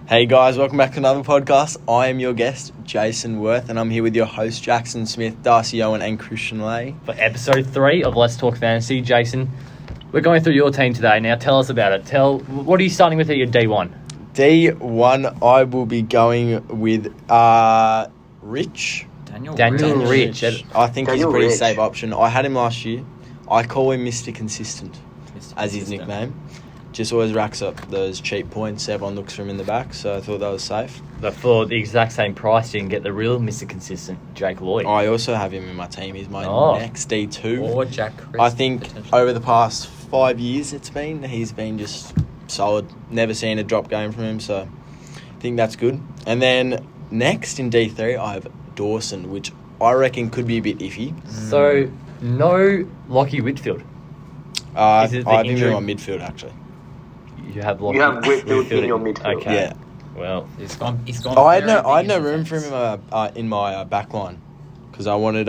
Hey guys, welcome back to another podcast. I am your guest, Jason Worth, and I'm here with your host, Jackson Smith, Darcy Owen, and Christian Lay. For episode 3 of Let's Talk Fantasy. Jason, we're going through your team today. Now tell us about it. What are you starting with at your D1? D1, I will be going with Rich. Daniel Rich. I think he's a Daniel pretty Rich. safe option. I had him last year. I call him Mr. Consistent as his nickname. Just always racks up those cheap points. Everyone looks for him in the back, so I thought that was safe. But for the exact same price, you can get the real Mr. Consistent, Jake Lloyd. I also have him in my team. He's my next D2. Or Jack Chris. I think over the past 5 years he's been just solid. Never seen a drop game from him, so I think that's good. And then next in D3, I have Dawson, which I reckon could be a bit iffy. So, no Lockie Whitfield. I Is it the have him in injury? my midfield, actually. You have Lockie You have Whitfield in your midfield. Okay. Yeah. Well, He's gone. I had no room for him in my back line because I wanted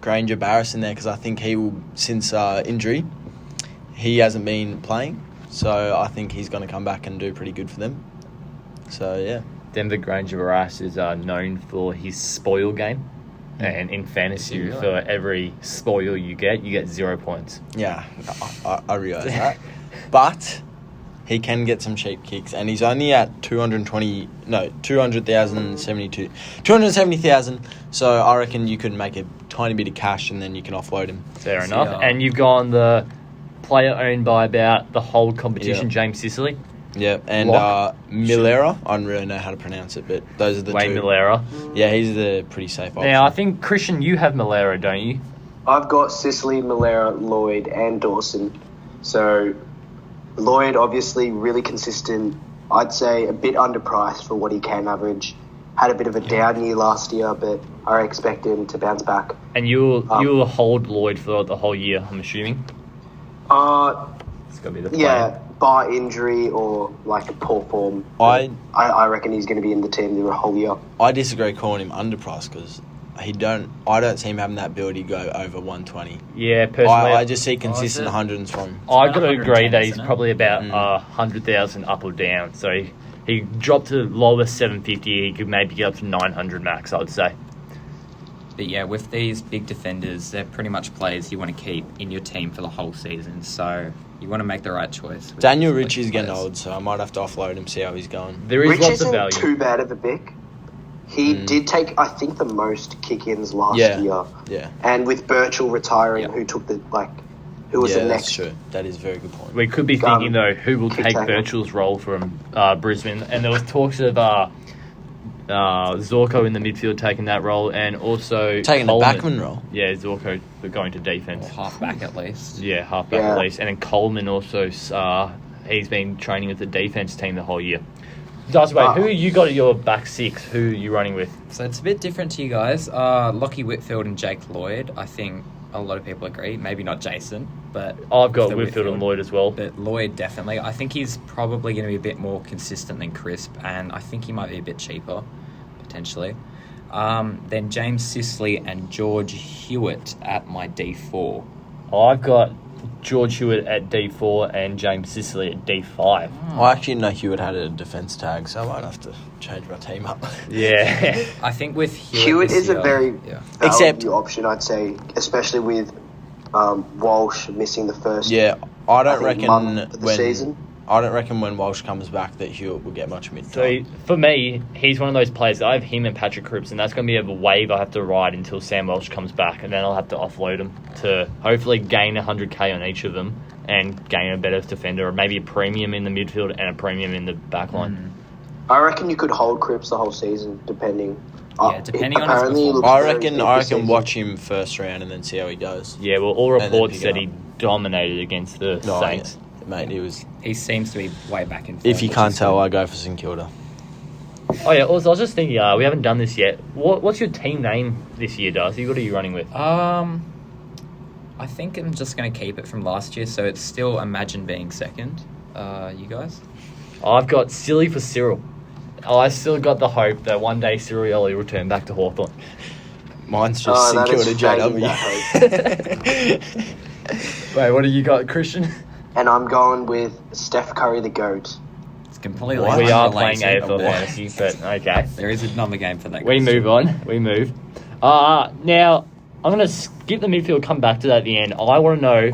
Granger Barris in there because I think he will, since injury, he hasn't been playing. So I think he's going to come back and do pretty good for them. So, yeah. Denver Granger Barras is known for his spoil game. And in fantasy, Really? for every spoil you get 0 points. Yeah, I realise that. But he can get some cheap kicks, and he's only at 270,000. So I reckon you could make a tiny bit of cash, and then you can offload him. Fair enough. And you've gone the player owned by about the whole competition, Yeah. James Sicily. Yeah, and Milera, I don't really know how to pronounce it, but those are the Wayne two. Milera. Yeah, he's the pretty safe option. Now, I think, Christian, you have Milera, don't you? I've got Sicily, Malera, Lloyd, and Dawson. So Lloyd, obviously, really consistent. I'd say a bit underpriced for what he can average. Had a bit of a down year last year, but I expect him to bounce back. And you'll hold Lloyd for the whole year, I'm assuming? It's got to be the plan. Yeah, bar injury or like a poor form. I reckon he's going to be in the team the whole year. I disagree calling him underpriced because I don't see him having that ability to go over 120. Yeah, personally, I just see consistent hundreds from him. I've got to agree that he's 110, probably about 100,000 up or down. So he dropped to lowest 750. He could maybe get up to 900 max, I would say. But yeah, with these big defenders, they're pretty much players you want to keep in your team for the whole season. So you want to make the right choice. with Daniel these Rich is getting players. old, so I might have to offload him, see how he's going. There is Rich lots of isn't value. too bad of a pick. He did take, I think, the most kick-ins last Yeah. year. Yeah. And with Birchall retiring, Yeah. who was the that's next? true. That is a very good point. We could be thinking, though, who will kick take tackle. Birchall's role from Brisbane. And there was talks of Zorko in the midfield taking that role, and also Taking the Coleman. backman role. Yeah, Zorko going to defence. Or half-back at least. Yeah, halfback Yeah. at least. And then Coleman also, he's been training with the defence team the whole year. Darcy, wait, who you got at your back six? Who are you running with? So it's a bit different to you guys. Lockie Whitfield and Jake Lloyd. I think a lot of people agree. Maybe not Jason, but I've got the Whitfield and Lloyd as well. But Lloyd definitely. I think he's probably going to be a bit more consistent than Crisp, and I think he might be a bit cheaper, potentially. Then James Sicily and George Hewitt at my D4. I've got George Hewitt at D4 and James Sicily at D5. I actually know Hewitt had a defence tag, so I might have to change my team up. Yeah. I think with Hewitt this is a year- very Except- value option, I'd say, especially with Walsh missing the first. Yeah, I don't think reckon month of the when season. I don't reckon when Walsh comes back that Hewitt will get much mid So for me, he's one of those players. I have him and Patrick Cripps, and that's going to be a wave I have to ride until Sam Welsh comes back, and then I'll have to offload him to hopefully gain 100k on each of them and gain a better defender, or maybe a premium in the midfield and a premium in the back line. I reckon you could hold Cripps the whole season, depending. Yeah, depending on his apparently he performance. looks I very reckon good I this reckon season. watch him first round and then see how he goes. Yeah, well, all And then reports pick said it he up. dominated against the No, Saints. yeah, mate, he was. He seems to be way back in form. If you which can't is tell, good. I go for St Kilda. Oh yeah, also I was just thinking, we haven't done this yet. What's your team name this year, Darcy? What are you running with? I think I'm just going to keep it from last year, so it's still Imagine being second. You guys? I've got Silly for Cyril. I still got the hope that one day Cyril will return back to Hawthorn. Mine's just St that is Kilda fading that JW. Wait, what do you got, Christian? And I'm going with Steph Curry, the GOAT. completely. What? We are playing unrelated. AFL What? fantasy, but okay. There is another game for that. We question. move on. We move. Now, I'm going to skip the midfield, come back to that at the end. I want to know,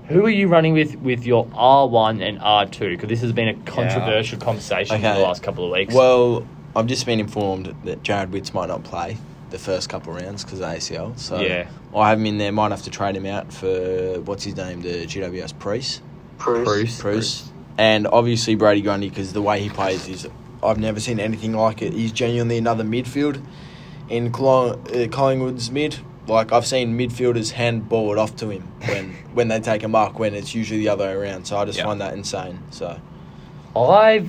who are you running with your R1 and R2? Because this has been a controversial conversation for the last couple of weeks. Well, I've just been informed that Jared Witts might not play the first couple of rounds because of ACL. So Yeah. I have him in there. Might have to trade him out for, what's his name, the GWS Priest. Bruce. And obviously Brady Grundy, because the way he plays is, I've never seen anything like it. He's genuinely another midfield in Collingwood's mid. Like, I've seen midfielders handball it off to him when they take a mark, when it's usually the other way around. So I just find that insane. So I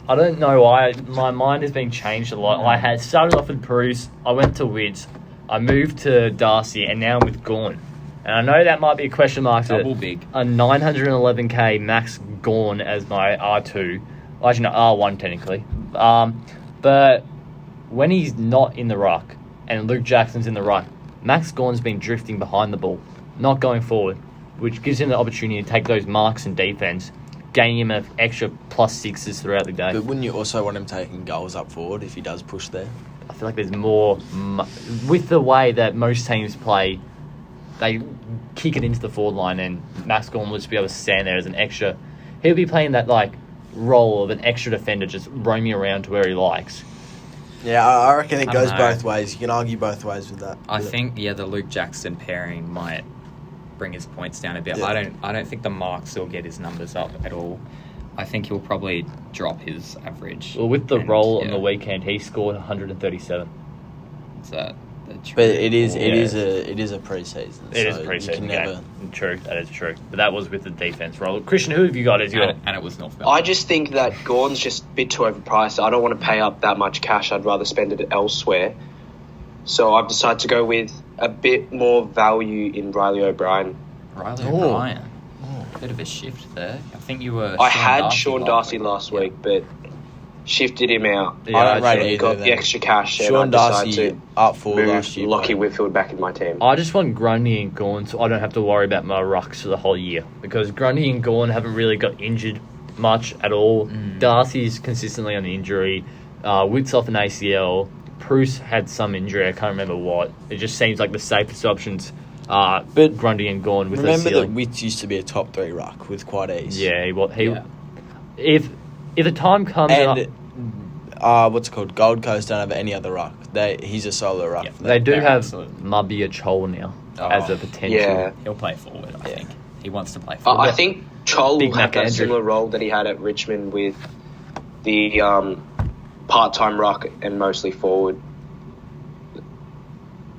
don't know why. My mind has been changed a lot. I had started off with Bruce. I went to Wids. I moved to Darcy, and now I'm with Gawn. And I know that might be a question mark. Double big. A 911k Max Gawn as my R2. Well, actually, no, R1 technically. But when he's not in the ruck and Luke Jackson's in the ruck, Max Gawn's been drifting behind the ball, not going forward, which gives him the opportunity to take those marks in defence, gaining him an extra +6s throughout the day. But wouldn't you also want him taking goals up forward if he does push there? I feel like there's more... With the way that most teams play, they kick it into the forward line, and Max Gawn will just be able to stand there as an extra... He'll be playing that role of an extra defender, just roaming around to where he likes. Yeah, I reckon it goes know. both ways. You can argue both ways with that. I think the Luke Jackson pairing might bring his points down a bit. Yeah. I don't think the marks will get his numbers up at all. I think he'll probably drop his average. Well, with the role on yeah. the weekend, he scored 137. Is that the true? But it is Yeah. a pre-season. It is so a you pre-season can game. never- True, that is true. But that was with the defence role. Christian, who have you got as your... And it was North Melbourne. I just think that Gawn's just a bit too overpriced. I don't want to pay up that much cash. I'd rather spend it elsewhere. So I've decided to go with a bit more value in Riley O'Brien. Riley Oh. O'Brien. Bit of a shift there. I think you were. I had Sean Darcy last week, but shifted him out. Yeah, I don't rate actually either. Got then. the extra cash, Sean and I decided Darcy to up forward move last year. Lockie Whitfield back in my team. I just want Grundy and Gawn so I don't have to worry about my rucks for the whole year. Because Grundy and Gawn haven't really got injured much at all. Darcy's consistently on injury. Witt's off an ACL. Bruce had some injury. I can't remember what. It just seems like the safest options are But Grundy and Gawn with Remember a that ceiling. Witts used to be a top 3 ruck with quite ease. Yeah, he Yeah. if the time comes And what's it called? Gold Coast don't have any other ruck. He's a solo ruck. Yeah, for they them. do They're have absolute. Mabia Chol now as a potential. Yeah. He'll play forward. I Yeah. think he wants to play forward. I think Chol Big will have Mac that Andrew. similar role that he had at Richmond with the part-time ruck and mostly forward.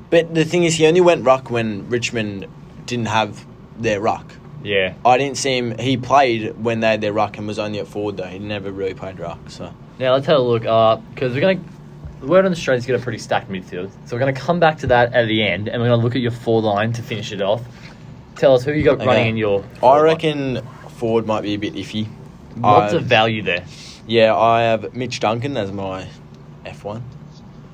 But the thing is, he only went ruck when Richmond didn't have their ruck. Yeah. I didn't see him. He played when they had their ruck and was only at forward though. He never really played ruck. So Now let's have a look. Because the word on the street is got a pretty stacked midfield. So we're going to come back to that at the end, and we're going to look at your forward line to finish it off. Tell us who you got running in your. I forward line. reckon forward might be a bit iffy. Lots of value there. Yeah, I have Mitch Duncan as my F1.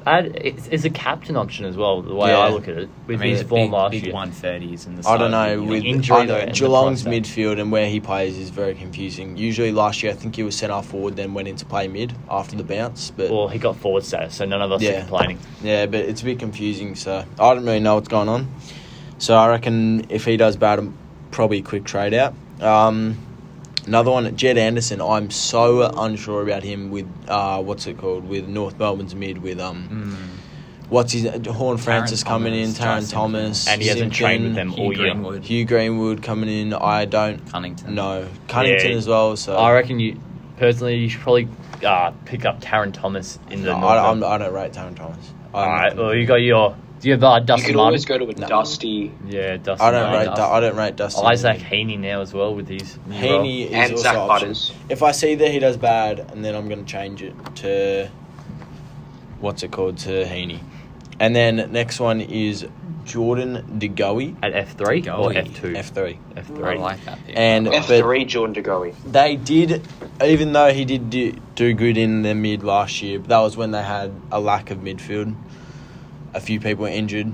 It's a captain option as well. The way Yeah. I look at it with his form last big year. 130s in the I don't side. know. the With injury though and the Geelong's price tag. midfield and where he plays is very confusing. Usually last year I think he was centre forward, then went into play mid after the bounce. But Well, he got forward status, so none of us are Yeah. complaining. yeah, but it's a bit confusing. So I don't really know what's going on. So I reckon if he does bad, probably a quick trade out. Another one, Jed Anderson. I'm so unsure about him with with North Melbourne's mid with what's his Horn Francis coming in, Thomas, Taron Jason Thomas, And he hasn't trained with them Hugh all year. Greenwood. Hugh Greenwood coming in. I don't Cunnington. know Cunnington Yeah. as well. So I reckon you should probably pick up Taron Thomas in the. No, North I don't rate Taron Thomas. All right. Well, you got your. Do you have You Dustin could Martin? always go to a dusty Yeah, Dustin. I don't Martin. rate. I don't rate Dustin. Isaac Heaney now as well with his. new role. Heaney is and also Zach an option. Butters. If I see that he does bad, and then I'm going to change it to to Heaney. And then next one is Jordan DeGoey, At F3 or Goey. F2? F3. I F3. like that pick. And F3, Jordan DeGoey. they did, even though he did do good in the mid last year, that was when they had a lack of midfield. A few people were injured.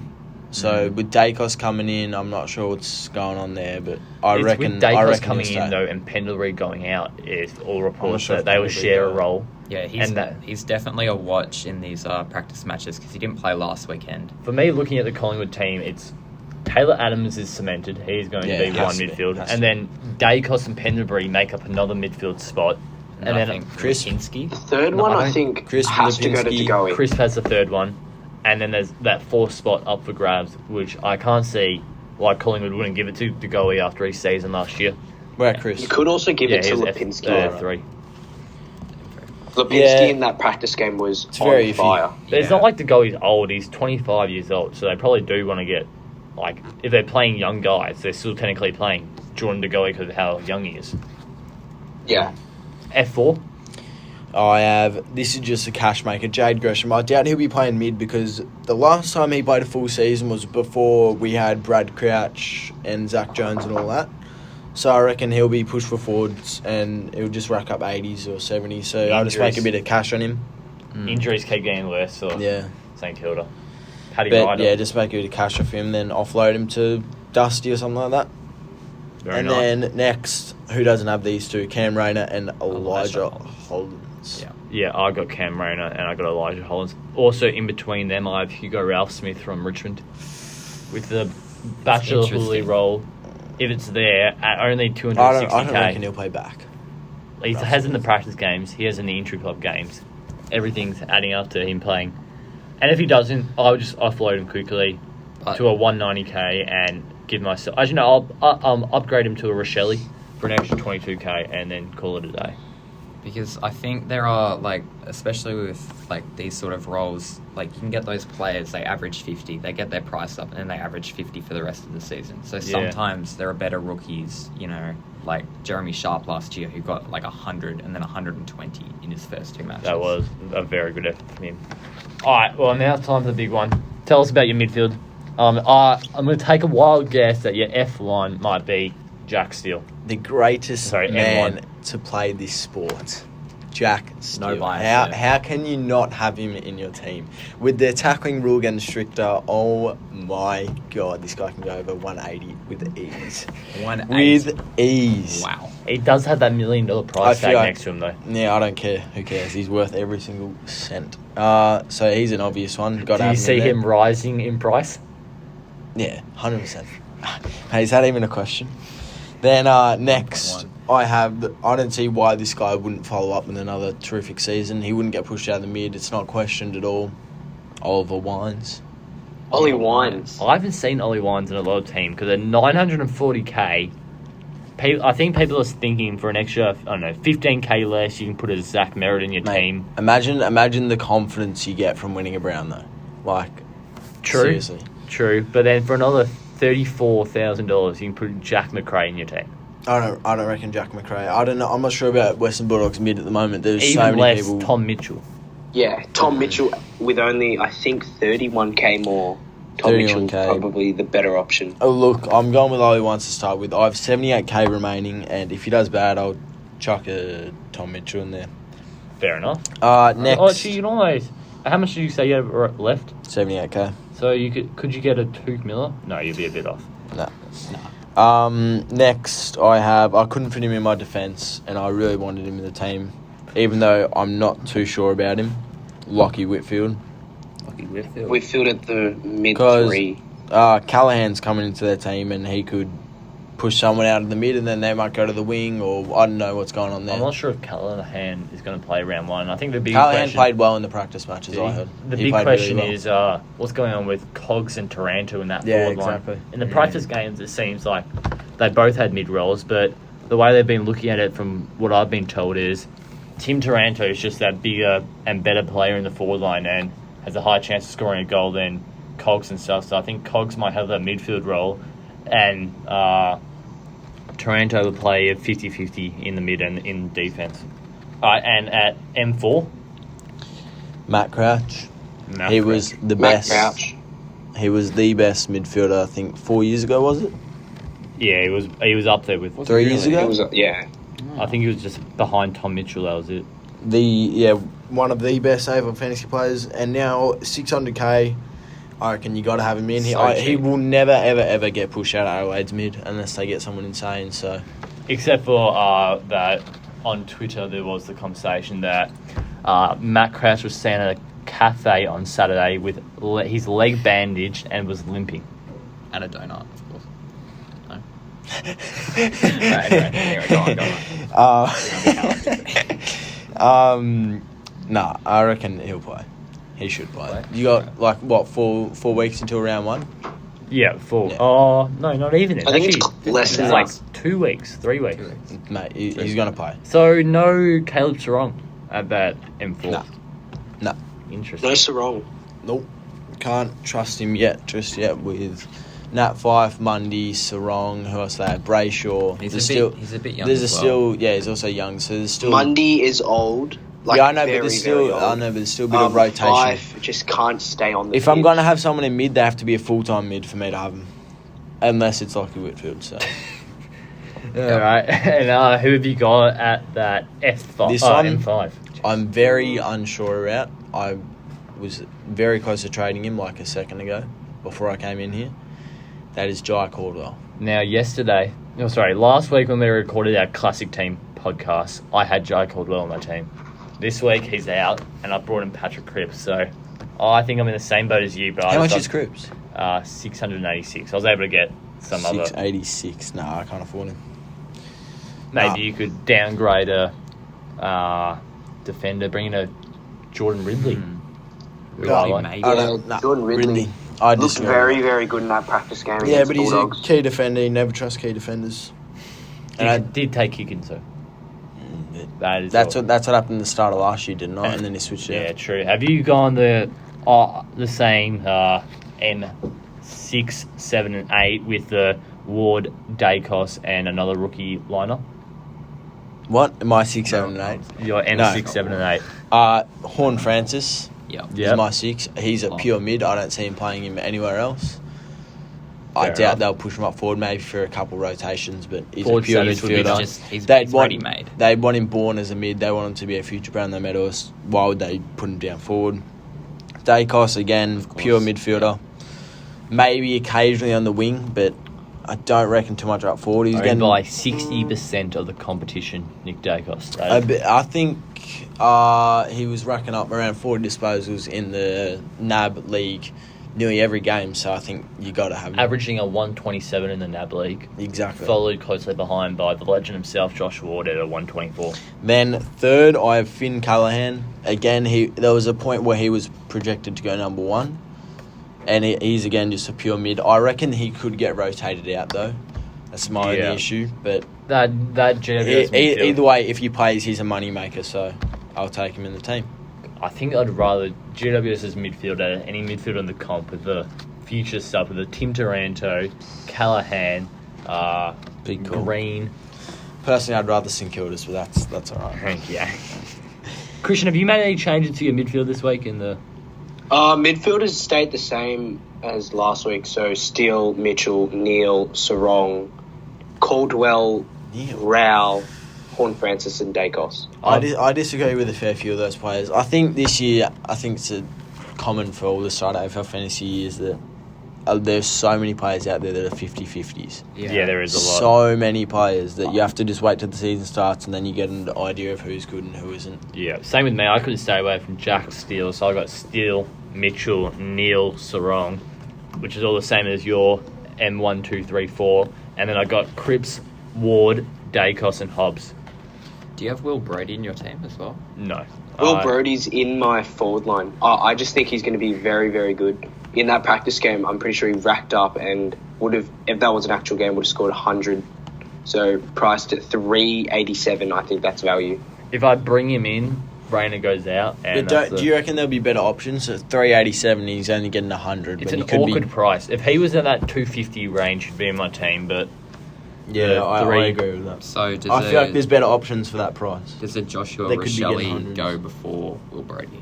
So with Dacos coming in, I'm not sure what's going on there, but I It's reckon with Dacos he'll coming stay. in though, and Pendlebury going out. Is all reports sure that if they will Pendlebury share a go. role. Yeah, he's definitely a watch in these practice matches because he didn't play last weekend. For me, looking at the Collingwood team, it's Taylor Adams is cemented. He's going Yeah, to be has one to be, midfield, has to and then Dacos and Pendlebury make up another midfield spot. And I then think Chris- Lipinski. The third No, one, I I don't- think, Chris has to go to Lipinski, Degoe. Crisp has the third one, and then there's that fourth spot up for grabs, which I can't see why Collingwood wouldn't give it to Degoe after his season last year. Where, Chris? You could also give it to he was Lipinski. F3. Lipinski Yeah. in that practice game was It's on very iffy. fire. But it's not like Degoe's old. He's 25 years old, so they probably do want to get, like, if they're playing young guys, they're still technically playing Jordan Degoe because of how young he is. Yeah. F4? I have, this is just a cash maker, Jade Gresham. I doubt he'll be playing mid because the last time he played a full season was before we had Brad Crouch and Zach Jones and all that. So I reckon he'll be pushed for forwards and he'll just rack up 80s or 70s. So I'll just make a bit of cash on him. Injuries keep getting worse, or Yeah. St Kilda. Paddy But Ryder. yeah, just make a bit of cash off him, then offload him to Dusty or something like that. Very and nice. then next, who doesn't have these two? Cam Rayner and Elijah Elijah Holdens. Yeah. Yeah, I got Cam Rayner and I got Elijah Hollins. Also, in between them, I have Hugo Ralph Smith from Richmond with the Bachelor Interesting. Hooley role. If it's there, at only I 260k. don't reckon he'll play back. He has in the practice games. He has in the intra club games. Everything's adding up to him playing. And if he doesn't, I'll just offload him quickly to a 190k and give myself. As you know, I'll upgrade him to a Rochelle for an extra 22k and then call it a day. Because I think there are, like, especially with, like, these sort of roles, like, you can get those players, they average 50, they get their price up, and then they average 50 for the rest of the season. So sometimes there are better rookies, you know, like Jeremy Sharp last year, who got, like, 100 and then 120 in his first two matches. That was a very good effort from him. All right, well, now it's time for the big one. Tell us about your midfield. I'm going to take a wild guess that your F1 might be Jack Steele. The greatest Sorry, man M1. to play this sport, Jack Steele. bias there. How can you not have him in your team? With the tackling rule getting stricter, oh my God, this guy can go over 180 with ease. 180. With ease. Wow. He does have that $1 million price I tag feel like- next to him, though. Yeah, I don't care. Who cares? He's worth every single cent. So he's an obvious one. Got to Do have you see there. him rising in price? Yeah, 100%. Hey, is that even a question? Then next, I don't see why this guy wouldn't follow up with another terrific season. He wouldn't get pushed out of the mid. It's not questioned at all. Oliver Wines. Ollie Wines. I haven't seen Ollie Wines in a lot of team because at 940k, I think people are thinking for an extra, I don't know, 15k less, you can put a Zach Merritt in your Mate, team. Imagine the confidence you get from winning a Brown, though. Like, True. seriously. True, but then for another $34,000, you can put Jack McRae in your team. I don't reckon Jack McRae. I don't know. I'm not sure about Western Bulldogs mid at the moment. There's so Even many less people. Tom Mitchell. Yeah, Tom Mitchell with only, I think, 31k more. Tom Mitchell 31K. probably the better option. Oh, look, I'm going with Ollie Wines to start with. I have 78k remaining, and if he does bad, I'll chuck a Tom Mitchell in there. Fair enough. Next, Oh, actually, you can always. How much did you say you have left? 78k. So could you get a Took Miller? No, you'd be a bit off. No. Next, I couldn't fit him in my defence, and I really wanted him in the team, even though I'm not too sure about him. Lockie Whitfield. Whitfield at the mid 'Cause- three. Callahan's coming into their team, and he could push someone out of the mid, and then they might go to the wing, or I don't know what's going on there. I'm not sure if Callahan is going to play round one. I think the big Callahan question, played well in the practice matches, Did he? I heard. The He big played question really well. is what's going on with Cogs and Taranto in that Yeah, forward exactly. line. In the practice games, it seems like they both had mid roles, but the way they've been looking at it, from what I've been told, is Tim Taranto is just that bigger and better player in the forward line and has a high chance of scoring a goal than Cogs and stuff. So I think Cogs might have that midfield role, and Taranto will play a 50-50 in the mid and in defence. And at M4, Matt Crouch. Matt He Crouch. was the Matt best. Crouch. He was the best midfielder, I think, 4 years ago, was it? Yeah, he was up there with. 3 years ago? It was, yeah. I think he was just behind Tom Mitchell. That was it. One of the best AFL fantasy players, and now 600k. I reckon you got to have him in. So He cheap. will never, ever, ever get pushed out of Adelaide's mid unless they get someone insane. So Except for that on Twitter, there was the conversation that Matt Crouch was staying at a cafe on Saturday with his leg bandaged and was limping. And a donut, of course. No. Anyway, go on. Nah, I reckon he'll play. He should play. Play? You got what 4 weeks until round 1? Yeah, full. Yeah. Oh, no, not even. I think it's Actually, less than it's that. like 2 weeks, 3 weeks. Mate, he's gonna play. So no Caleb Sarong at that M4. Nah. Interesting. No Sarong. Nope. Can't trust him just yet with Nat Fife, Mundy, Sarong, who else they had? Brayshaw. He's a bit young There's as well. still he's also young, so there's still Mundy is old. Like, I know, but very, there's very still old. a bit of rotation. Fife just can't stay on the If I'm pitch. gonna have someone in mid, they have to be a full-time mid for me to have them, unless it's Lockie Whitfield. So All right. And who have you got at that F5? This one? M5. I'm very unsure about. I was very close to trading him like a second ago before I came in here. That is Jai Caldwell. Now, last week when we recorded our Classic Team podcast, I had Jai Caldwell on my team. This week he's out, and I brought in Patrick Cripps. So I think I'm in the same boat as you. But How much is Cripps? 686. I was able to get some other. 686. Nah, I can't afford him. Maybe you could downgrade a defender, bring in a Jordan Ridley. Really, I like. maybe. I don't- nah, Jordan Ridley. I Looked disagree. very, very good in that practice game Yeah, against but he's Bulldogs. a key defender. You never trust key defenders. And I, Did take Higgins though. That is that's all. what happened at the start of last year, didn't it? And then he switched Yeah, out. true. Have you gone the same M6, 7, and 8 with the Ward, Dacos, and another rookie liner? What? Am I 6, 7, and 8? Your M6, 7, and 8. Horn Francis Yeah. Yeah. is my 6. He's a Oh. pure mid. I don't see him playing him anywhere else. I Fair doubt enough. they'll push him up forward, maybe for a couple rotations, but he's Forward a pure status would be midfielder. He's They'd want, ready-made. They want him born as a mid. They want him to be a future Brownlow medalist. Why would they put him down forward? Dacos, again, Of course, pure midfielder. Maybe occasionally on the wing, but I don't reckon too much up forward. He's Owned getting by 60% of the competition, Nick Dacos. I think he was racking up around 40 disposals in the NAB league nearly every game, so I think you got to have him. Averaging a 127 in the NAB League. Exactly. Followed closely behind by the legend himself, Josh Ward, at a 124. Then third, I have Finn Callahan. Again, there was a point where he was projected to go number 1, and he's again just a pure mid. I reckon he could get rotated out though. That's my only issue. But That GWS midfield. either way, if he plays, he's a money maker. So I'll take him in the team. I think I'd rather GWS's midfielder, any midfielder in the comp with the future stuff, with the Tim Taranto, Callahan, Big call. Green. Personally, I'd rather St Kilda's, but that's all right. Yeah. Christian, have you made any changes to your midfield this week in the... Midfielders stayed the same as last week, so Steele, Mitchell, Neal, Sarong, Caldwell, Neil. Rao, Horn Francis, and Dacos. I disagree with a fair few of those players. I think this year, it's a common for all the start AFL fantasy years that there's so many players out there that are 50-50s. Yeah, there is a lot. So many players that you have to just wait till the season starts and then you get an idea of who's good and who isn't. Yeah, same with me. I couldn't stay away from Jack Steele, so I got Steele, Mitchell, Neal, Sarong, which is all the same as your M1, 2, 3, 4. And then I got Cripps, Ward, Dacos, and Hobbs. Do you have Will Brody in your team as well? No. Will Brody's in my forward line. I just think he's going to be very, very good. In that practice game, I'm pretty sure he racked up and would have, if that was an actual game, would have scored 100. So priced at 387, I think that's value. If I bring him in, Rayner goes out. And But do you reckon there'll be better options? At 387, he's only getting 100. It's but an he could awkward price. If he was in that 250 range, he'd be in my team, but... Yeah, I three- agree with that. So does I feel like there's better options for that price. does a Joshua They could be getting Rochelle hundreds. go before Will Brody?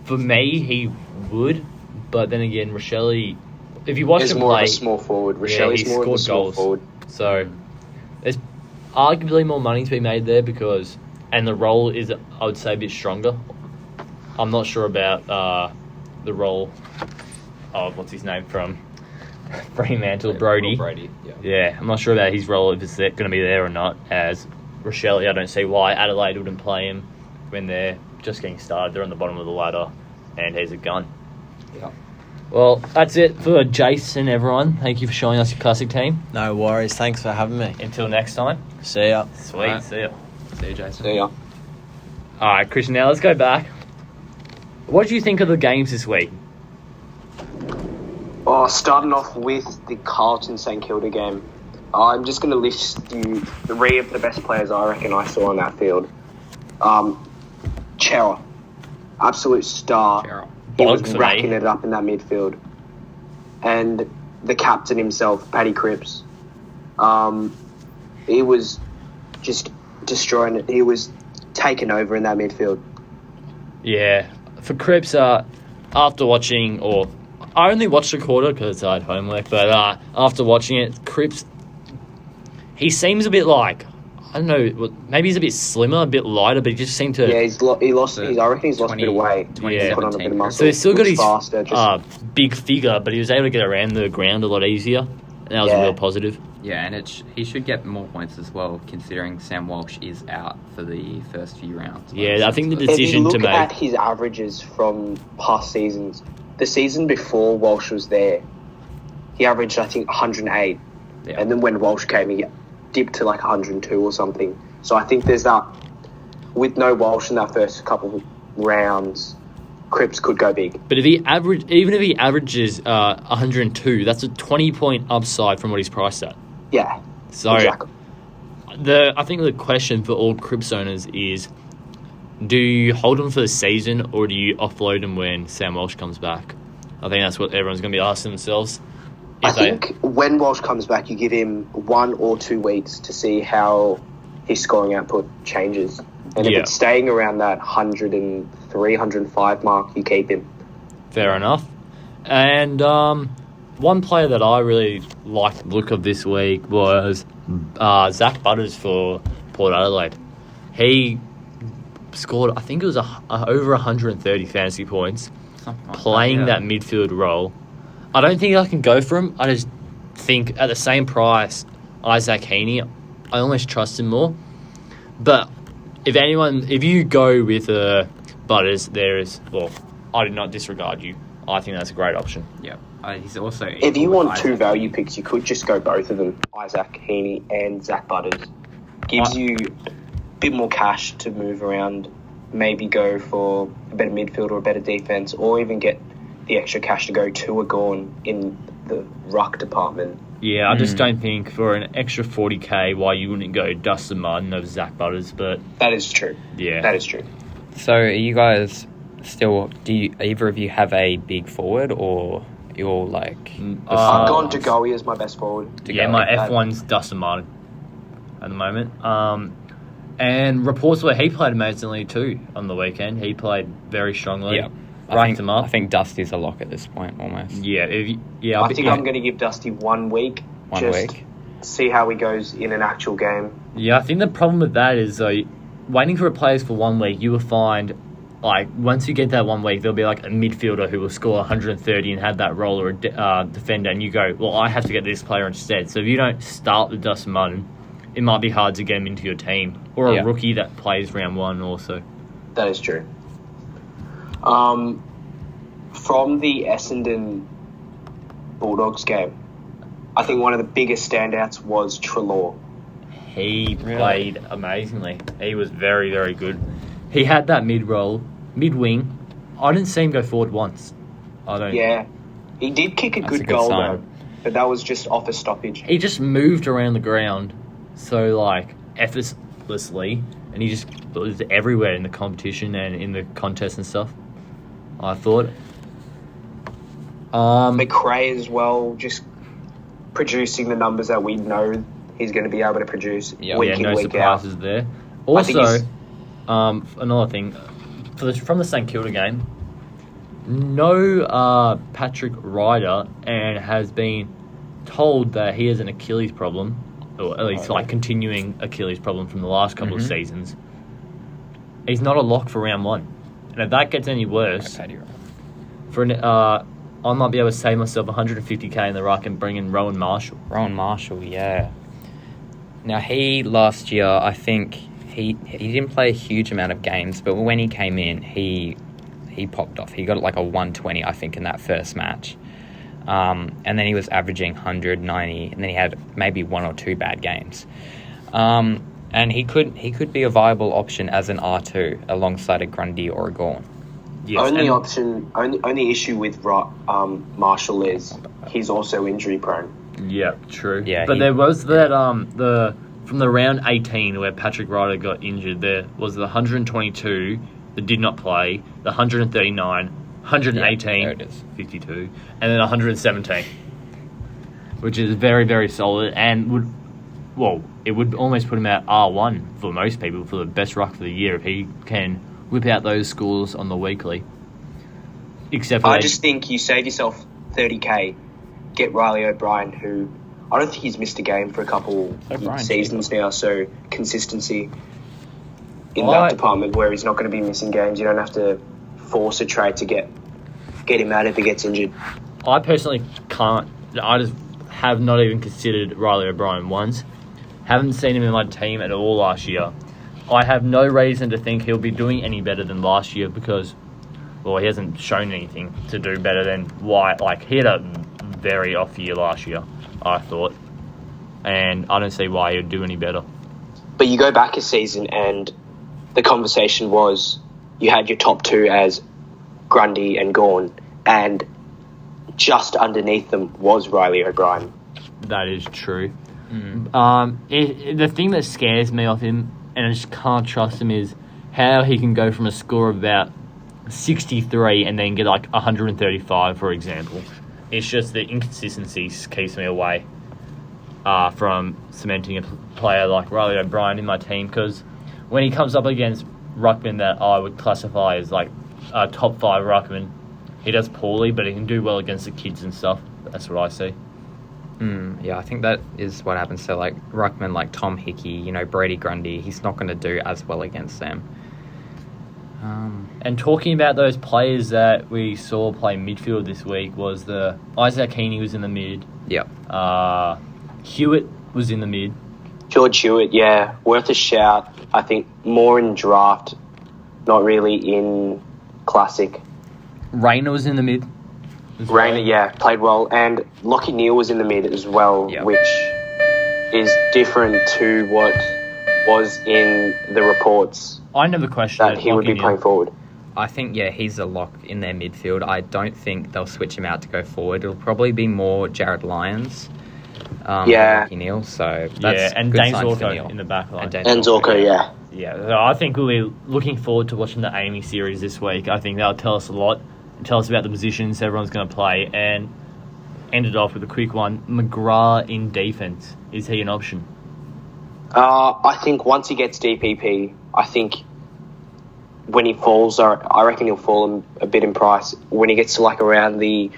For me, he would, but then again, Rochelle, if you watch He's him more play, of a small forward. Rochelle's he more of a scored small goals. forward. So there's arguably more money to be made there and the role is, I would say, a bit stronger. I'm not sure about the role of what's his name from Fremantle, Brody. Brody, yeah. Yeah, I'm not sure about his role if it's going to be there or not. As Rochelle, I don't see why Adelaide wouldn't play him when they're just getting started. They're on the bottom of the ladder, and he's a gun. Yeah. Well, that's it for Jason, everyone. Thank you for showing us your classic team. No worries. Thanks for having me. Until next time. See ya. Sweet. Alright. See ya. See you, Jason. So, yeah. All right, Christian, now let's go back. What did you think of the games this week? Oh, starting off with the Carlton St Kilda game, I'm just going to list you 3 of the best players I reckon I saw on that field. Chera, absolute star. Cheryl. He was Bogs for racking me. it up in that midfield. And the captain himself, Paddy Cripps, he was just destroying it. He was taking over in that midfield. Yeah, for Cripps, after watching, or I only watched a quarter because I had homework, but after watching it, Cripps, he seems a bit like, I don't know, maybe he's a bit slimmer, a bit lighter, but he just seemed to... Yeah, he lost. I reckon he's lost a bit of weight. 2017 Put on a bit of muscle. So he's still got Looks his faster, just- big figure, but he was able to get around the ground a lot easier, and that was a Yeah. real positive. Yeah, and he should get more points as well, considering Sam Walsh is out for the first few rounds. Yeah, I think the If you decision look to make... at his averages from past seasons, the season before Walsh was there, he averaged, I think, 108. Yeah. And then when Walsh came, he dipped to like 102 or something. So I think there's that, with no Walsh in that first couple of rounds, Cripps could go big. But even if he averages 102, that's a 20-point upside from what he's priced at. Yeah, So exactly. I think the question for all Cripps owners is, do you hold him for the season or do you offload him when Sam Walsh comes back? I think that's what everyone's going to be asking themselves. I think when Walsh comes back, you give him 1 or 2 weeks to see how his scoring output changes. And if Yeah. it's staying around that 103, 105 mark, you keep him. Fair enough. And one player that I really liked the look of this week was Zach Butters for Port Adelaide. He scored, I think it was over 130 fantasy points, Something like playing that midfield role. I don't think I can go for him. I just think at the same price, Isaac Heaney, I almost trust him more. But if you go with Butters, I did not disregard you. I think that's a great option. Yeah. He's also... If you want 2 Isaac value picks, you could just go both of them, Isaac Heaney and Zach Butters. Gives you a bit more cash to move around, maybe go for a better midfield or a better defence, or even get the extra cash to go to a Gorn in the ruck department. Yeah, I just don't think for an extra 40k why you wouldn't go Dustin Martin over Zach Butters, but That is true. yeah. That is true. So are you guys still... either of you have a big forward, or you're like... I've gone to Goey as my best forward. Yeah, my F1's Dustin Martin at the moment. And reports were he played amazingly too on the weekend. He played very strongly. Yeah. Ranked him up. I think Dusty's a lock at this point, almost. Yeah, I think I'm going to give Dusty 1 week. One just week. see how he goes in an actual game. Yeah, I think the problem with that is waiting for players for 1 week, you will find like once you get that 1 week, there'll be like a midfielder who will score 130 and have that role, or a defender, and you go, well, I have to get this player instead. So if you don't start with Dustin Martin, it might be hard to get him into your team, or a rookie that plays round 1 also. That is true. From the Essendon Bulldogs game, I think one of the biggest standouts was Treloar. He played amazingly. He was very, very good. He had that mid-wing. I didn't see him go forward once. Yeah, he did kick a That's good a good goal sign. though, but that was just off a stoppage. He just moved around the ground so, like, effortlessly, and he just was everywhere in the competition and in the contest and stuff, I thought. McRae as well, just producing the numbers that we know he's going to be able to produce week no in, week out. surprises there. I think Also, he's- another thing, from the St Kilda game, no Patrick Ryder, and has been told that he has an Achilles problem, or at least like continuing Achilles problem from the last couple of seasons. He's not a lock for round 1. And if that gets any worse, I might be able to save myself 150k in the ruck and bring in Rowan Marshall. Rowan Marshall, yeah. Now, he last year, I think he didn't play a huge amount of games, but when he came in, he popped off. He got like a 120, I think, in that first match. And then he was averaging 190, and then he had maybe one or two bad games. And he could be a viable option as an R2 alongside a Grundy or a Gawn. Yes, only issue with Marshall is he's also injury prone. Yeah, true. Yeah, but there was that from the round 18 where Patrick Ryder got injured. There was the 122 that did not play, the 139, 118, 52, and then 117, which is very, very solid and it would almost put him at R1 for most people for the best ruck for the year if he can whip out those scores on the weekly. Except for I just think you save yourself 30k, get Riley O'Brien, who I don't think he's missed a game for a couple seasons now, so consistency in that department where he's not going to be missing games. You don't have to force a trade to get him out if he gets injured. I personally can't. I just have not even considered Riley O'Brien once. Haven't seen him in my team at all last year. I have no reason to think he'll be doing any better than last year because, he hasn't shown anything to do better than White. Like, he had a very off year last year, I thought. And I don't see why he would do any better. But you go back a season and the conversation was you had your top two as Grundy and Gawn, and just underneath them was Riley O'Brien. That is true. The thing that scares me off him, and I just can't trust him, is how he can go from a score of about 63 and then get like 135, for example. It's just the inconsistency keeps me away from cementing a player like Riley O'Brien in my team, because when he comes up against ruckman that I would classify as like a top 5 ruckman, he does poorly, but he can do well against the kids and stuff. That's what I see. Yeah, I think that is what happens. So, like, ruckman like Tom Hickey, Brady Grundy, he's not going to do as well against them. And talking about those players that we saw play midfield this week was the Isaac Heaney was in the mid. Yep. Hewitt was in the mid. George Hewitt, yeah, worth a shout. I think more in draft, not really in classic. Rayner was in the mid. Rayner, yeah, played well. And Lockie Neal was in the mid as well, yep, which is different to what was in the reports. I never questioned that he would be playing forward. I think, he's a lock in their midfield. I don't think they'll switch him out to go forward. It'll probably be more Jared Lyons. Lockie Neal, so that's and good Dane sign for Zorko Neal. in the back line. And Zorko, yeah. Yeah, so I think we'll be looking forward to watching the Amy series this week. I think that'll tell us a lot. Tell us about the positions everyone's going to play, and end it off with a quick one. McGrath in defence. Is he an option? I think once he gets DPP, I think when he falls, I reckon he'll fall a bit in price. When he gets to like around the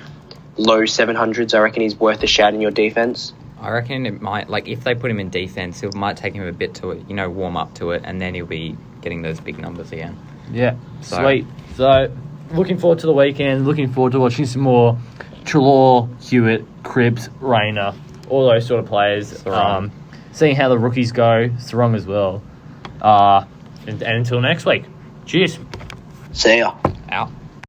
low 700s, I reckon he's worth a shout in your defence. I reckon it might, like, if they put him in defence, it might take him a bit to, warm up to it, and then he'll be getting those big numbers again. Yeah, sweet. So, looking forward to the weekend, looking forward to watching some more Treloar, Hewitt, Cripps, Rayner, all those sort of players. Seeing how the rookies go, Sarong as well. And until next week, cheers. See ya. Out.